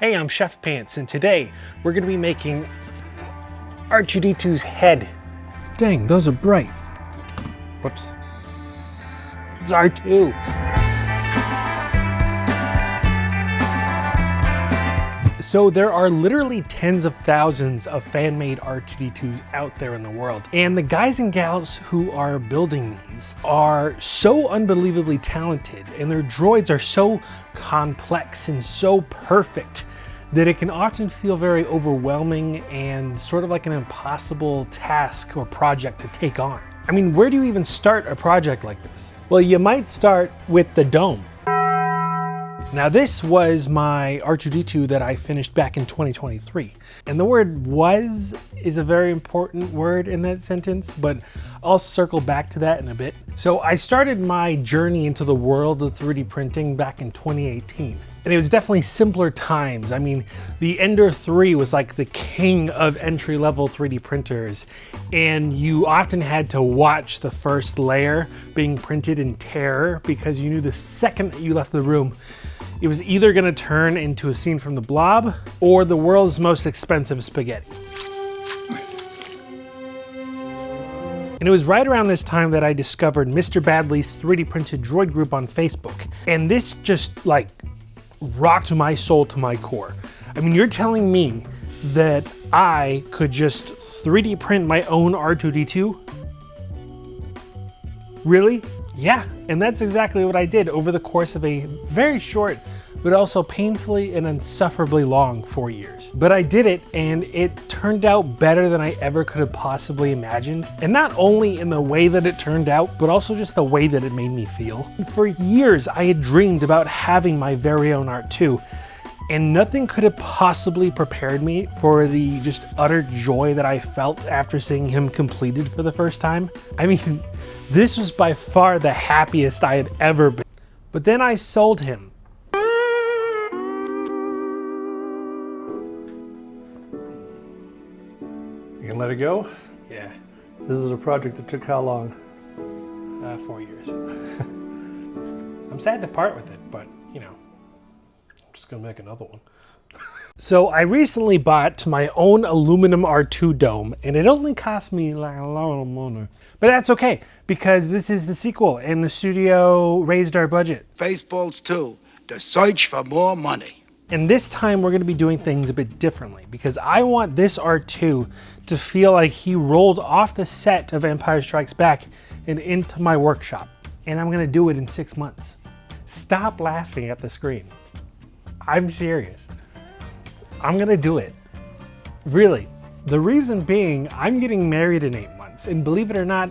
Hey, I'm Chef Pants, and today we're going to be making R2-D2's head. Dang, those are bright. Whoops. It's R2. So there are literally tens of thousands of fan-made R2-D2's out there in the world. And the guys and gals who are building these are so unbelievably talented, and their droids are so complex and so perfect that it can often feel very overwhelming and sort of like an impossible task or project to take on. I mean, where do you even start a project like this? Well, you might start with the dome. Now this was my R2-D2 that I finished back in 2023. And the word "was" is a very important word in that sentence, but I'll circle back to that in a bit. So I started my journey into the world of 3D printing back in 2018. And it was definitely simpler times. I mean, the Ender 3 was like the king of entry-level 3D printers, and you often had to watch the first layer being printed in terror because you knew the second that you left the room, it was either gonna turn into a scene from The Blob or the world's most expensive spaghetti. And it was right around this time that I discovered Mr. Badley's 3D printed droid group on Facebook. And this just like rocked my soul to my core. I mean, you're telling me that I could just 3D print my own R2-D2? Really? Yeah, and that's exactly what I did over the course of a very short, but also painfully and insufferably long 4 years. But I did it, and it turned out better than I ever could have possibly imagined. And not only in the way that it turned out, but also just the way that it made me feel. For years, I had dreamed about having my very own R2, and nothing could have possibly prepared me for the just utter joy that I felt after seeing him completed for the first time. I mean, this was by far the happiest I had ever been. But then I sold him. You can let it go? Yeah, This is a project that took how long? 4 years. I'm sad to part with it, but you know, I'm just gonna make another one. So I recently bought my own aluminum R2 dome, and it only cost me like a lot of money. But that's okay, because this is the sequel, and the studio raised our budget. Baseballs too. The search for more money. And this time we're gonna be doing things a bit differently, because I want this R2 to feel like he rolled off the set of Empire Strikes Back and into my workshop. And I'm gonna do it in 6 months. Stop laughing at the screen. I'm serious. I'm gonna do it. Really. The reason being, I'm getting married in 8 months, and believe it or not,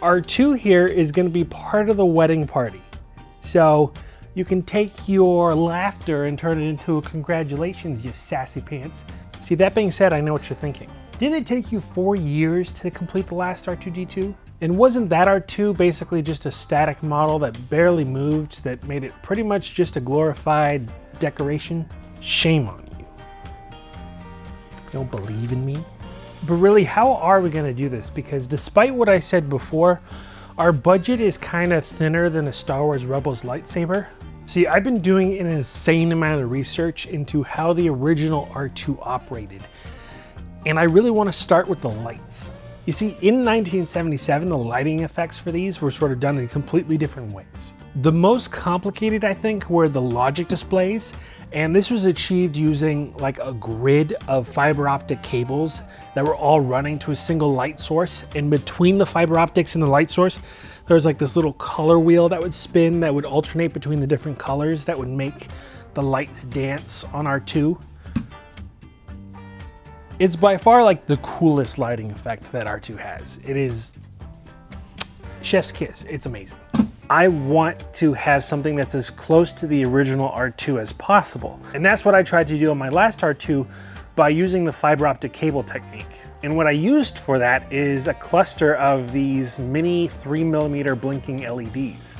R2 here is gonna be part of the wedding party. So you can take your laughter and turn it into a congratulations, you sassy pants. See, that being said, I know what you're thinking. Didn't it take you 4 years to complete the last R2-D2? And wasn't that R2 basically just a static model that barely moved, that made it pretty much just a glorified decoration? Shame on you. You don't believe in me? But really, how are we gonna do this? Because despite what I said before, our budget is kind of thinner than a Star Wars Rebels lightsaber. See, I've been doing an insane amount of research into how the original R2 operated. And I really want to start with the lights. You see, in 1977, the lighting effects for these were sort of done in completely different ways. The most complicated, I think, were the logic displays, and this was achieved using like a grid of fiber optic cables that were all running to a single light source, and between the fiber optics and the light source, there was like this little color wheel that would spin that would alternate between the different colors that would make the lights dance on R2. It's by far like the coolest lighting effect that R2 has. It is chef's kiss. It's amazing. I want to have something that's as close to the original R2 as possible. And that's what I tried to do on my last R2 by using the fiber optic cable technique. And what I used for that is a cluster of these mini 3mm blinking LEDs.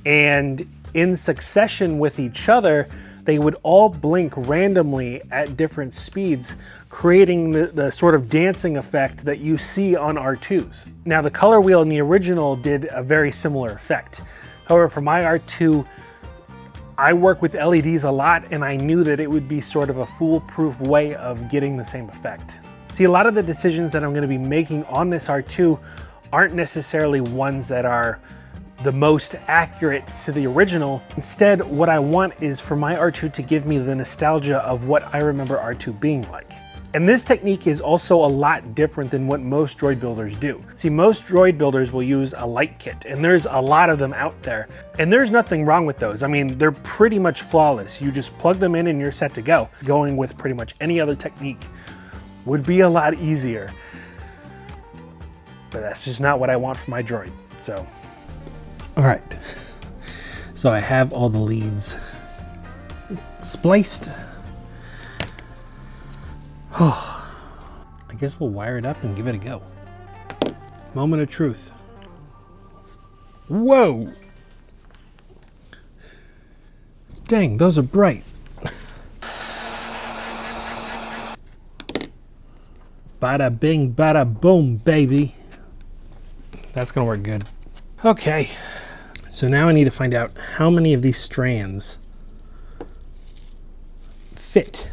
And in succession with each other, they would all blink randomly at different speeds, creating the sort of dancing effect that you see on R2s. Now, the color wheel in the original did a very similar effect. However, for my R2, I work with LEDs a lot, and I knew that it would be sort of a foolproof way of getting the same effect. See, a lot of the decisions that I'm going to be making on this R2 aren't necessarily ones that are the most accurate to the original. Instead, what I want is for my R2 to give me the nostalgia of what I remember R2 being like. And this technique is also a lot different than what most droid builders do. See, most droid builders will use a light kit, and there's a lot of them out there. And there's nothing wrong with those. I mean, they're pretty much flawless. You just plug them in and you're set to go. Going with pretty much any other technique would be a lot easier. But that's just not what I want for my droid, so. All right, so I have all the leads spliced. I guess we'll wire it up and give it a go. Moment of truth. Whoa! Dang, those are bright. Bada bing, bada boom, baby. That's gonna work good. Okay, so now I need to find out how many of these strands fit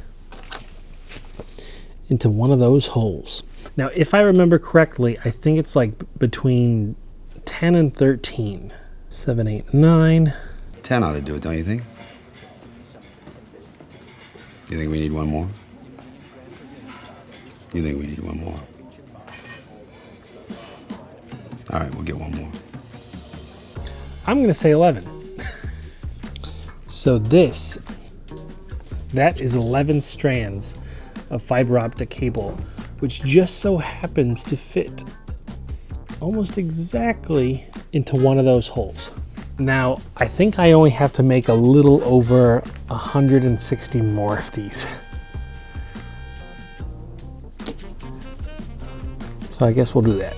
into one of those holes. Now, if I remember correctly, I think it's like between 10 and 13. 7, 8, 9. 10 ought to do it, don't you think? You think we need one more? You think we need one more? All right, we'll get one more. I'm gonna say 11. So that is 11 strands of fiber optic cable, which just so happens to fit almost exactly into one of those holes. Now, I think I only have to make a little over 160 more of these. So I guess we'll do that.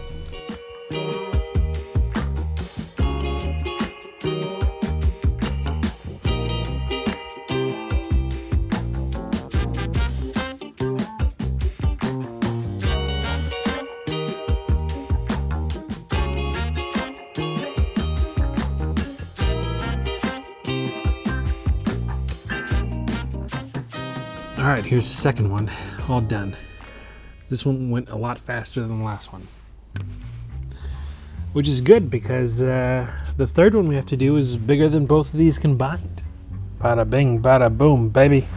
All right, here's the second one, all done. This one went a lot faster than the last one, which is good because the third one we have to do is bigger than both of these combined. Bada bing, bada boom, baby.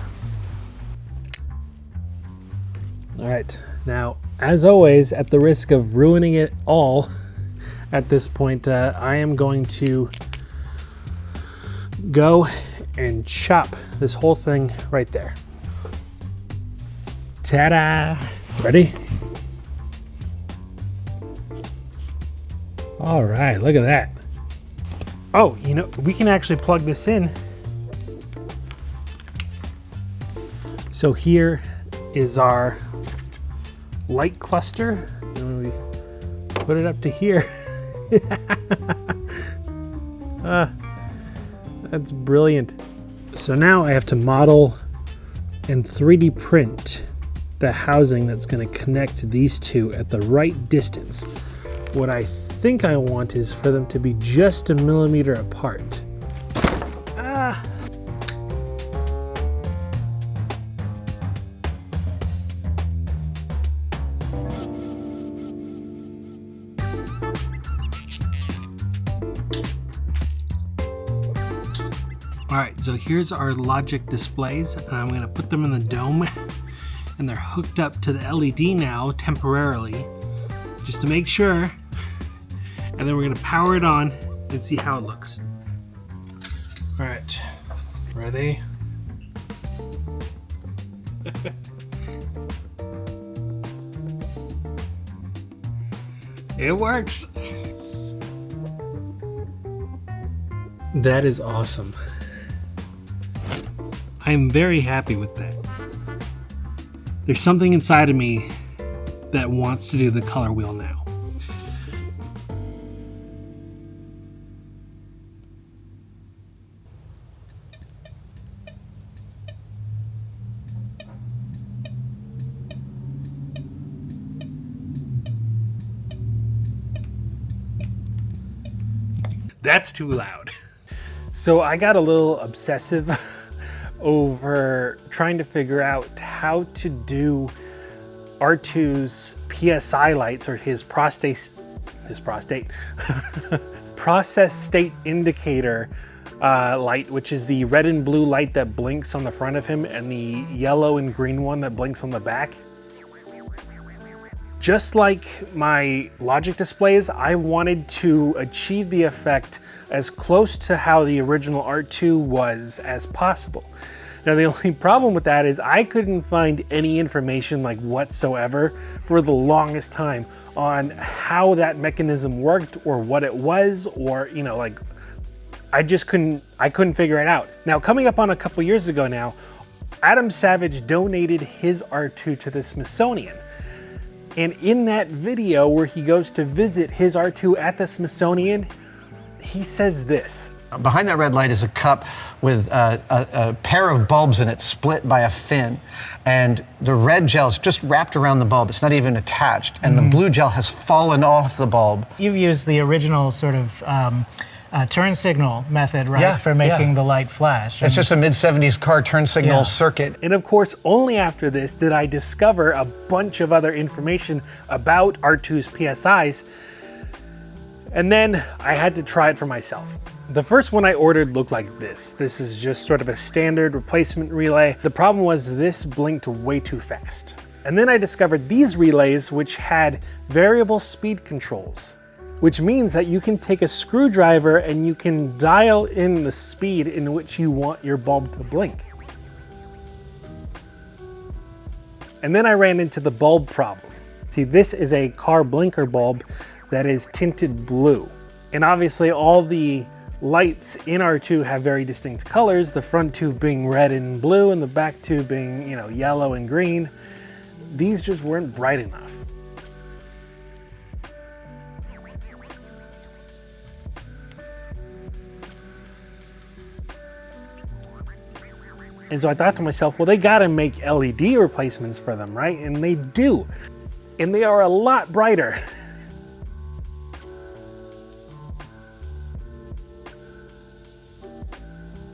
All right, now, as always, at the risk of ruining it all at this point, I am going to go and chop this whole thing right there. Ta-da! Ready? All right, look at that. Oh, you know, we can actually plug this in. So here is our light cluster, and we put it up to here. That's brilliant. So now I have to model and 3D print the housing that's going to connect these two at the right distance. What I think I want is for them to be just a millimeter apart. All right, so here's our logic displays, and I'm going to put them in the dome. And they're hooked up to the LED now temporarily, just to make sure. And then we're gonna power it on and see how it looks. All right, ready? It works. That is awesome. I'm very happy with that. There's something inside of me that wants to do the color wheel now. That's too loud. So I got a little obsessive over trying to figure out how to do R2's PSI lights, or his process state indicator light, which is the red and blue light that blinks on the front of him and the yellow and green one that blinks on the back. Just like my logic displays, I wanted to achieve the effect as close to how the original R2 was as possible. Now, the only problem with that is I couldn't find any information like whatsoever for the longest time on how that mechanism worked or what it was, or, you know, like I couldn't figure it out. Now, coming up on a couple years ago now, Adam Savage donated his R2 to the Smithsonian. And in that video where he goes to visit his R2 at the Smithsonian, he says this. Behind that red light is a cup with a pair of bulbs in it split by a fin. And the red gel is just wrapped around the bulb. It's not even attached. And the blue gel has fallen off the bulb. You've used the original sort of turn signal method, right, for making the light flash. It's just a mid-70s car turn signal circuit. And of course, only after this did I discover a bunch of other information about R2's PSIs. And then I had to try it for myself. The first one I ordered looked like this. This is just sort of a standard replacement relay. The problem was this blinked way too fast. And then I discovered these relays, which had variable speed controls, which means that you can take a screwdriver and you can dial in the speed in which you want your bulb to blink. And then I ran into the bulb problem. See, this is a car blinker bulb that is tinted blue. And obviously all the lights in R2 have very distinct colors, the front two being red and blue and the back two being, you know, yellow and green. These just weren't bright enough. And so I thought to myself, well, they gotta make LED replacements for them, right? And they do. And they are a lot brighter.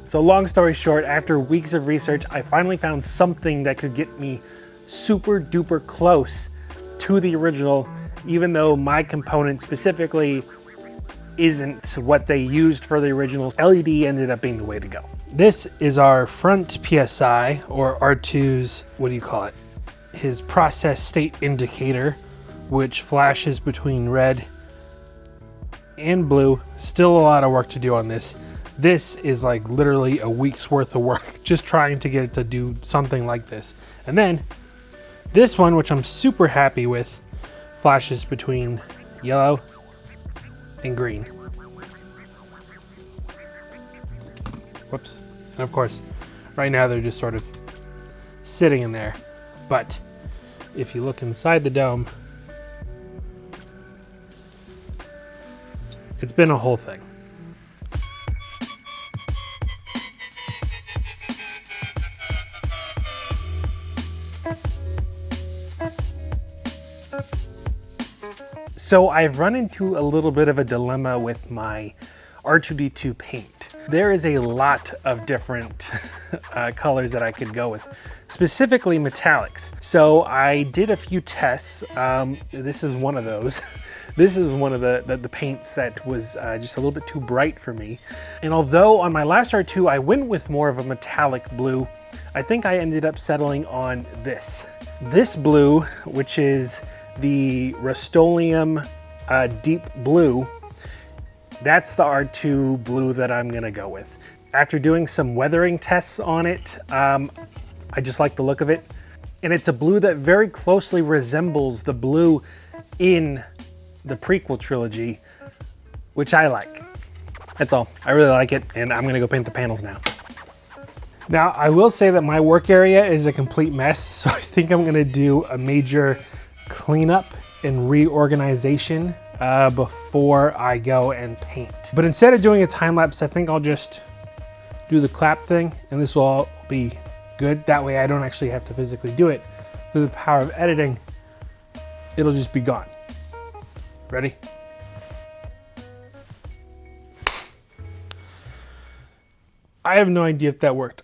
So long story short, after weeks of research, I finally found something that could get me super duper close to the original, even though my component specifically isn't what they used for the original. LED ended up being the way to go. This is our front PSI, or R2's, what do you call it? His process state indicator, which flashes between red and blue. Still a lot of work to do on this. This is like literally a week's worth of work just trying to get it to do something like this. And then this one, which I'm super happy with, flashes between yellow and green. Whoops. And of course, right now they're just sort of sitting in there. But if you look inside the dome, it's been a whole thing. So I've run into a little bit of a dilemma with my R2-D2 paint. There is a lot of different colors that I could go with, specifically metallics. So I did a few tests. This is one of those. This is one of the paints that was just a little bit too bright for me. And although on my last R2 I went with more of a metallic blue, I think I ended up settling on this. This blue, which is the Rust-Oleum deep blue, that's the R2 blue that I'm gonna go with. After doing some weathering tests on it, I just like the look of it. And it's a blue that very closely resembles the blue in the prequel trilogy, which I like. That's all. I really like it, and I'm gonna go paint the panels now. Now, I will say that my work area is a complete mess, so I think I'm gonna do a major cleanup and reorganization before I go and paint. But instead of doing a time lapse, I think I'll just do the clap thing, and this will all be good. That way I don't actually have to physically do it. Through the power of editing, it'll just be gone. Ready? I have no idea if that worked.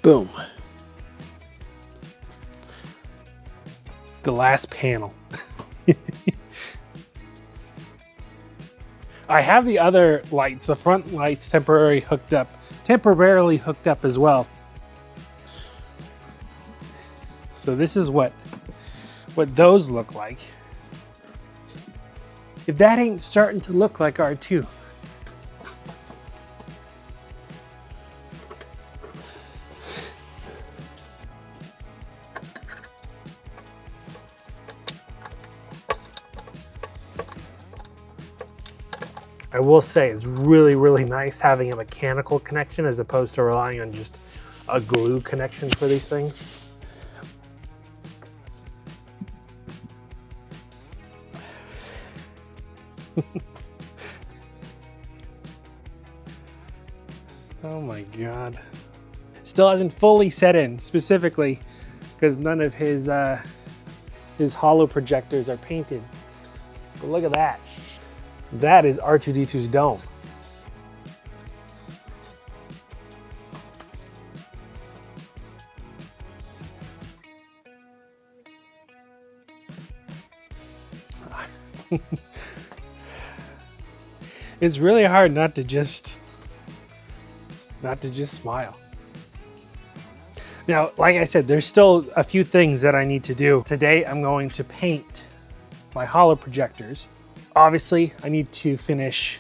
Boom. The last panel. I have the other lights, the front lights temporarily hooked up as well. So this is what those look like. If that ain't starting to look like R2. I will say it's really, really nice having a mechanical connection as opposed to relying on just a glue connection for these things. Oh my God. Still hasn't fully set in, specifically because none of his holo projectors are painted. But look at that. That is R2-D2's dome. It's really hard not to just smile. Now, like I said, there's still a few things that I need to do. Today, I'm going to paint my holo projectors. Obviously, I need to finish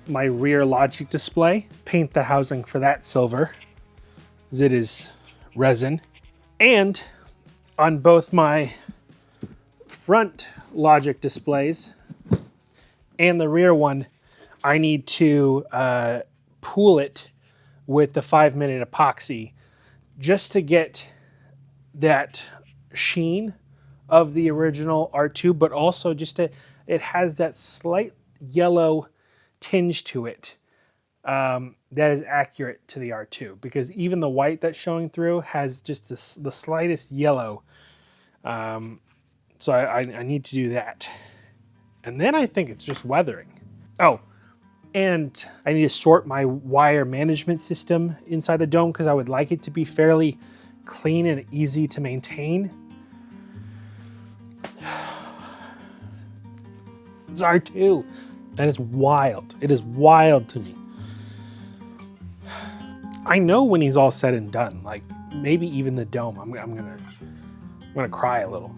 my rear logic display, paint the housing for that silver, as it is resin. And on both my front logic displays and the rear one, I need to pool it with the 5-minute epoxy just to get that sheen of the original R2, but also just it has that slight yellow tinge to it that is accurate to the R2, because even the white that's showing through has just the slightest yellow. So I need to do that. And then I think it's just weathering. Oh, and I need to sort my wire management system inside the dome because I would like it to be fairly clean and easy to maintain. It's R2. That is wild. It is wild to me. I know when he's all said and done, like maybe even the dome, I'm gonna cry a little.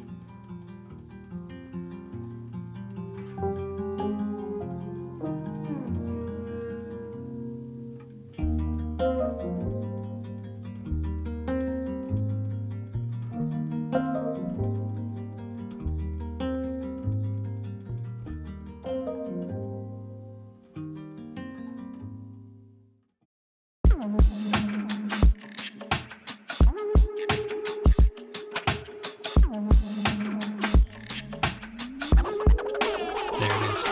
There it is.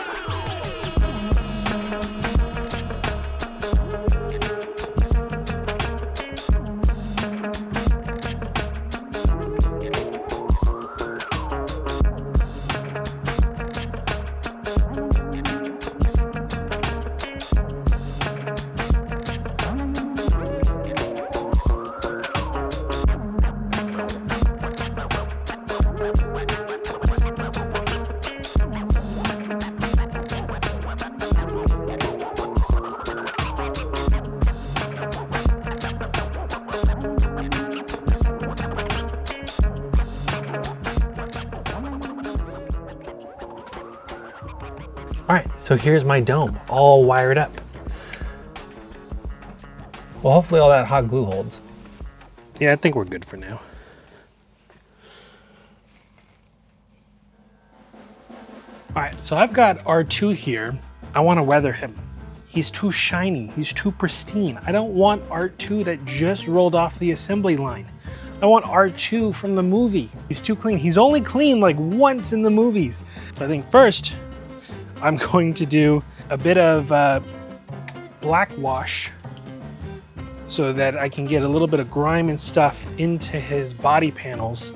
All right, so here's my dome, all wired up. Well, hopefully all that hot glue holds. Yeah, I think we're good for now. All right, so I've got R2 here. I want to weather him. He's too shiny, he's too pristine. I don't want R2 that just rolled off the assembly line. I want R2 from the movie. He's too clean. He's only clean like once in the movies. So I think first, I'm going to do a bit of black wash so that I can get a little bit of grime and stuff into his body panels.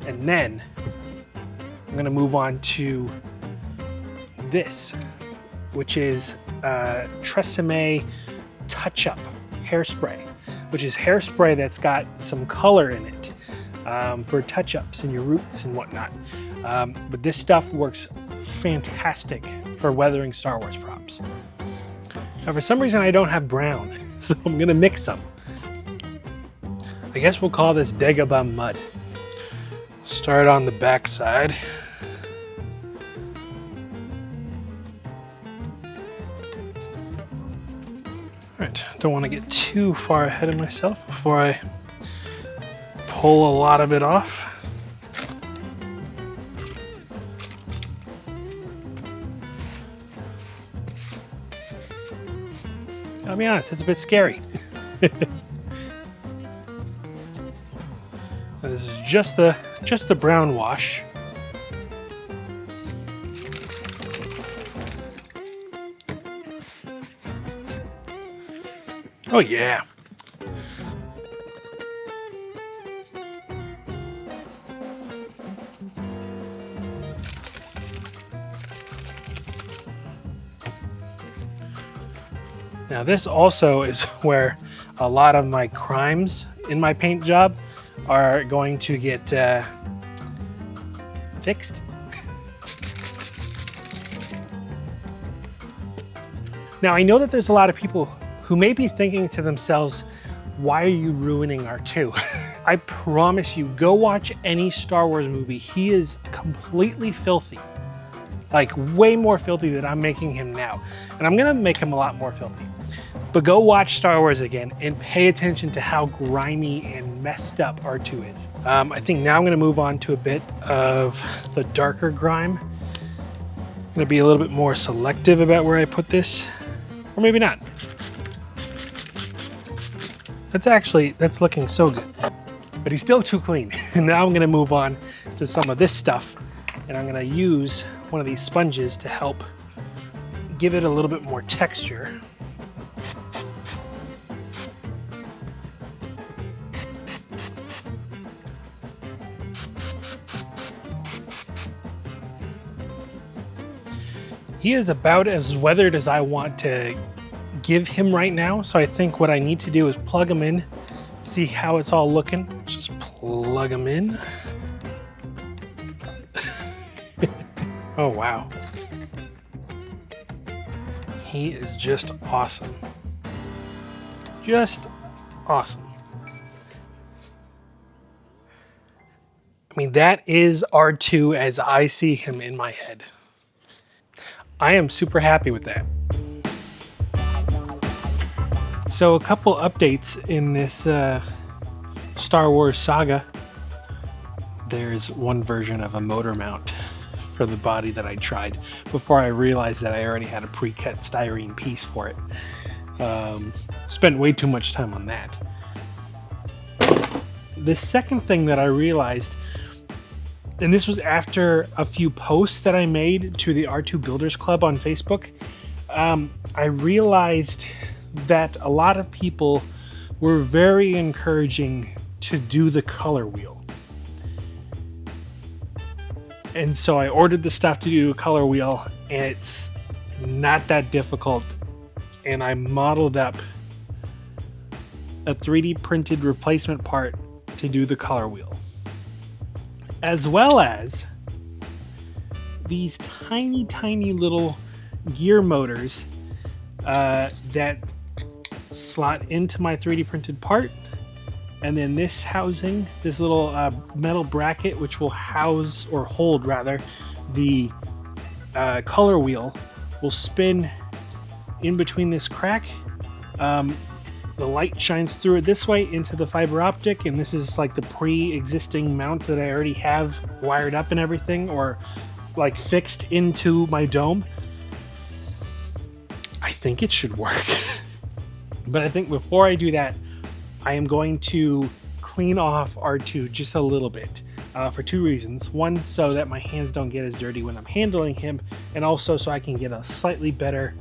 And then I'm gonna move on to this, which is Tresemme Touch-Up Hairspray, which is hairspray that's got some color in it for touch-ups in your roots and whatnot. But this stuff works fantastic for weathering Star Wars props. Now, for some reason, I don't have brown, so I'm gonna mix some. I guess we'll call this Dagobah Mud. Start on the back side. All right, don't want to get too far ahead of myself before I pull a lot of it off. I'll be honest, it's a bit scary. This is just the brown wash. Oh yeah. Now this also is where a lot of my crimes in my paint job are going to get fixed. Now I know that there's a lot of people who may be thinking to themselves, why are you ruining R2? I promise you, go watch any Star Wars movie. He is completely filthy. Like way more filthy than I'm making him now. And I'm gonna make him a lot more filthy. But go watch Star Wars again and pay attention to how grimy and messed up R2 is. I think now I'm gonna move on to a bit of the darker grime. I'm gonna be a little bit more selective about where I put this, or maybe not. That's looking so good. But he's still too clean. And now I'm gonna move on to some of this stuff, and I'm gonna use one of these sponges to help give it a little bit more texture. He is about as weathered as I want to give him right now. So I think what I need to do is plug him in, see how it's all looking. Just plug him in. Oh, wow. He is just awesome. Just awesome. I mean, that is R2 as I see him in my head. I am super happy with that. So a couple updates in this Star Wars saga. There's one version of a motor mount for the body that I tried before I realized that I already had a pre-cut styrene piece for it. Spent way too much time on that. The second thing that I realized, and this was after a few posts that I made to the R2 Builders Club on Facebook, I realized that a lot of people were very encouraging to do the color wheel. And so I ordered the stuff to do a color wheel, and it's not that difficult. And I modeled up a 3D printed replacement part to do the color wheel, as well as these tiny, tiny little gear motors that slot into my 3D printed part. And then this housing, this little metal bracket, which will house, or hold rather, the color wheel, will spin in between this crack. The light shines through it this way into the fiber optic, and this is like the pre-existing mount that I already have wired up and everything, or like fixed into my dome. I think it should work. But I think before I do that, I am going to clean off R2 just a little bit for two reasons. One, so that my hands don't get as dirty when I'm handling him, and also so I can get a slightly better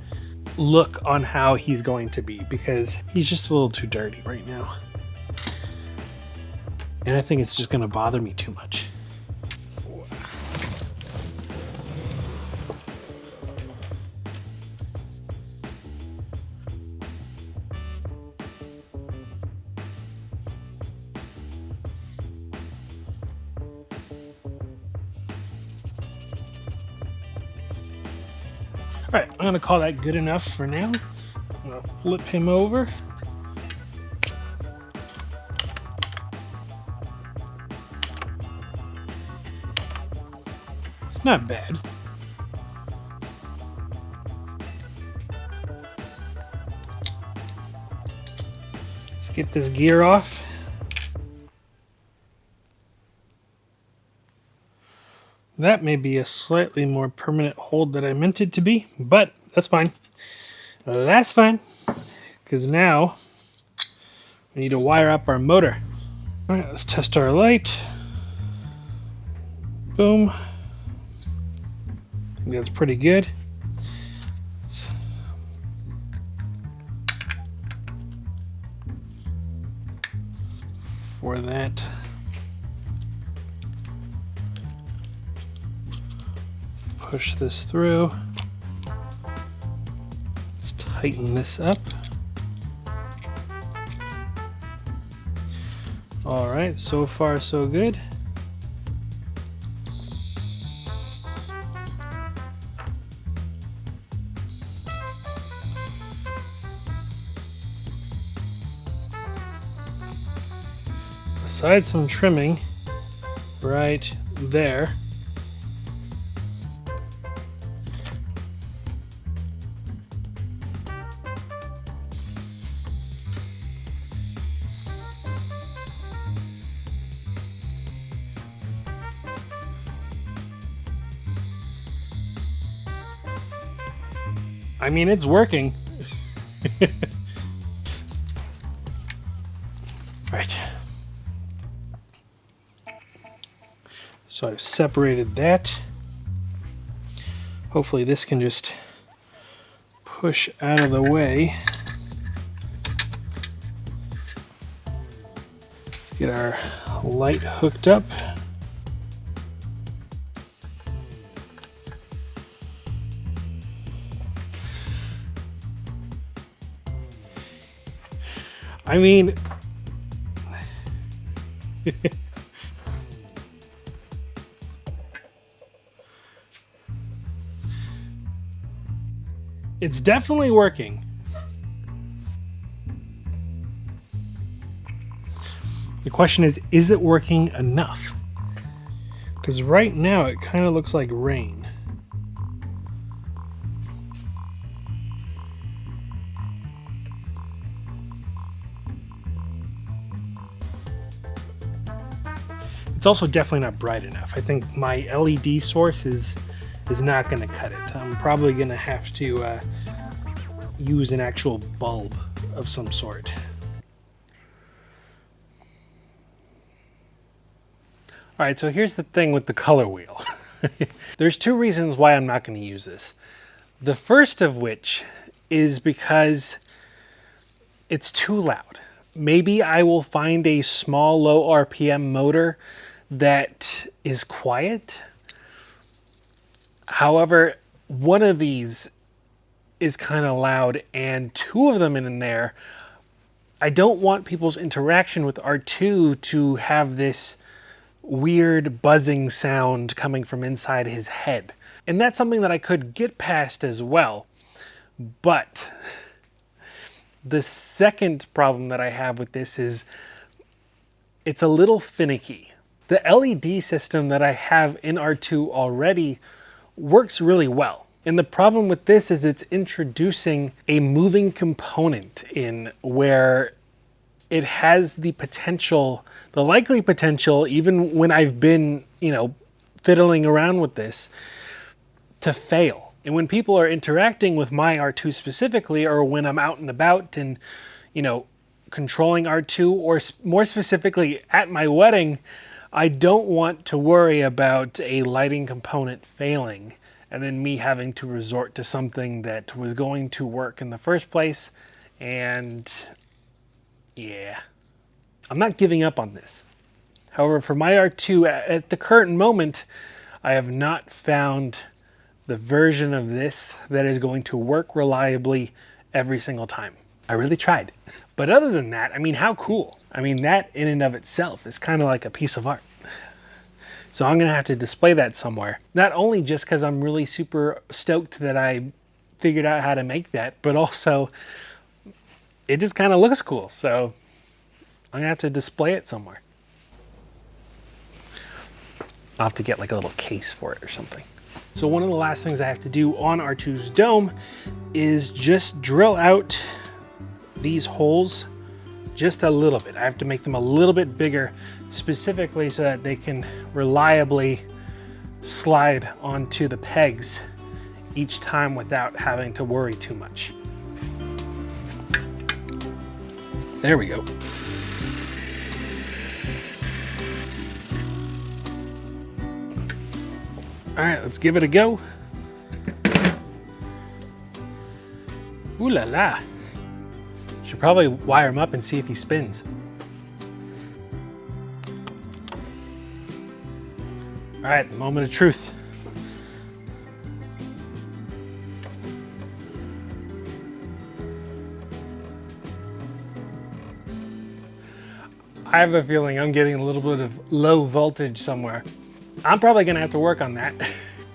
look on how he's going to be, because he's just a little too dirty right now. And I think it's just going to bother me too much. All right, I'm gonna call that good enough for now. I'm gonna flip him over. It's not bad. Let's get this gear off. That may be a slightly more permanent hold than I meant it to be, but that's fine. That's fine, because now we need to wire up our motor. All right, let's test our light. Boom. I think that's pretty good. For that, push this through. Let's tighten this up. All right, so far so good. Besides some trimming right there. I mean, it's working. Right. So I've separated that. Hopefully this can just push out of the way. Let's get our light hooked up. I mean, it's definitely working. The question is it working enough? Because right now it kind of looks like rain. It's also definitely not bright enough. I think my LED source is not going to cut it. I'm probably going to have to use an actual bulb of some sort. All right, so here's the thing with the color wheel. There's two reasons why I'm not going to use this. The first of which is because it's too loud. Maybe I will find a small, low RPM motor that is quiet. However, one of these is kind of loud, and two of them in there, I don't want people's interaction with R2 to have this weird buzzing sound coming from inside his head. And that's something that I could get past as well. But the second problem that I have with this is it's a little finicky. The LED system that I have in R2 already works really well. And the problem with this is it's introducing a moving component in where it has the potential, the likely potential, even when I've been, fiddling around with this, to fail. And when people are interacting with my R2 specifically, or when I'm out and about and, controlling R2, or more specifically at my wedding, I don't want to worry about a lighting component failing and then me having to resort to something that was going to work in the first place. And yeah, I'm not giving up on this. However, for my R2 at the current moment, I have not found the version of this that is going to work reliably every single time. I really tried. But other than that, I mean, how cool. I mean, that in and of itself is kind of like a piece of art. So I'm gonna have to display that somewhere. Not only just because I'm really super stoked that I figured out how to make that, but also it just kind of looks cool. So I'm gonna have to display it somewhere. I'll have to get like a little case for it or something. So one of the last things I have to do on R2's dome is just drill out these holes just a little bit. I have to make them a little bit bigger, specifically so that they can reliably slide onto the pegs each time without having to worry too much. There we go. All right, let's give it a go. Ooh la la. Should probably wire him up and see if he spins. All right, moment of truth. I have a feeling I'm getting a little bit of low voltage somewhere. I'm probably gonna have to work on that.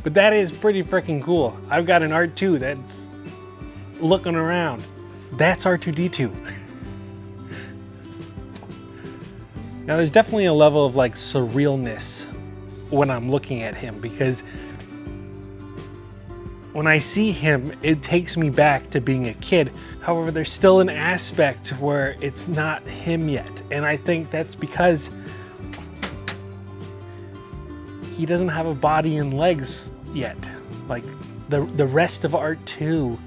But that is pretty freaking cool. I've got an R2 that's looking around. That's R2-D2. Now there's definitely a level of like surrealness when I'm looking at him, because when I see him, it takes me back to being a kid. However, there's still an aspect where it's not him yet. And I think that's because he doesn't have a body and legs yet. Like the rest of R2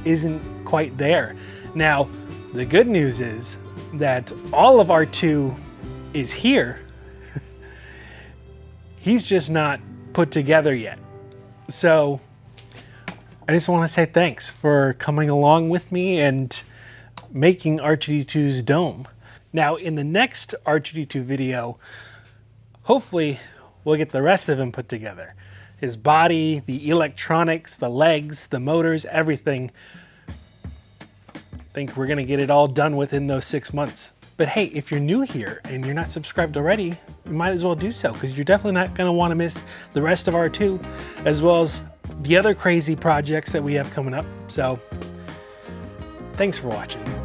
isn't quite there. Now, the good news is that all of R2 is here. He's just not put together yet. So I just want to say thanks for coming along with me and making R2-D2's dome. Now, in the next R2-D2 video, hopefully we'll get the rest of him put together. His body, the electronics, the legs, the motors, everything. I think we're gonna get it all done within those 6 months. But hey, if you're new here and you're not subscribed already, you might as well do so, because you're definitely not gonna wanna miss the rest of R2, as well as the other crazy projects that we have coming up. So, thanks for watching.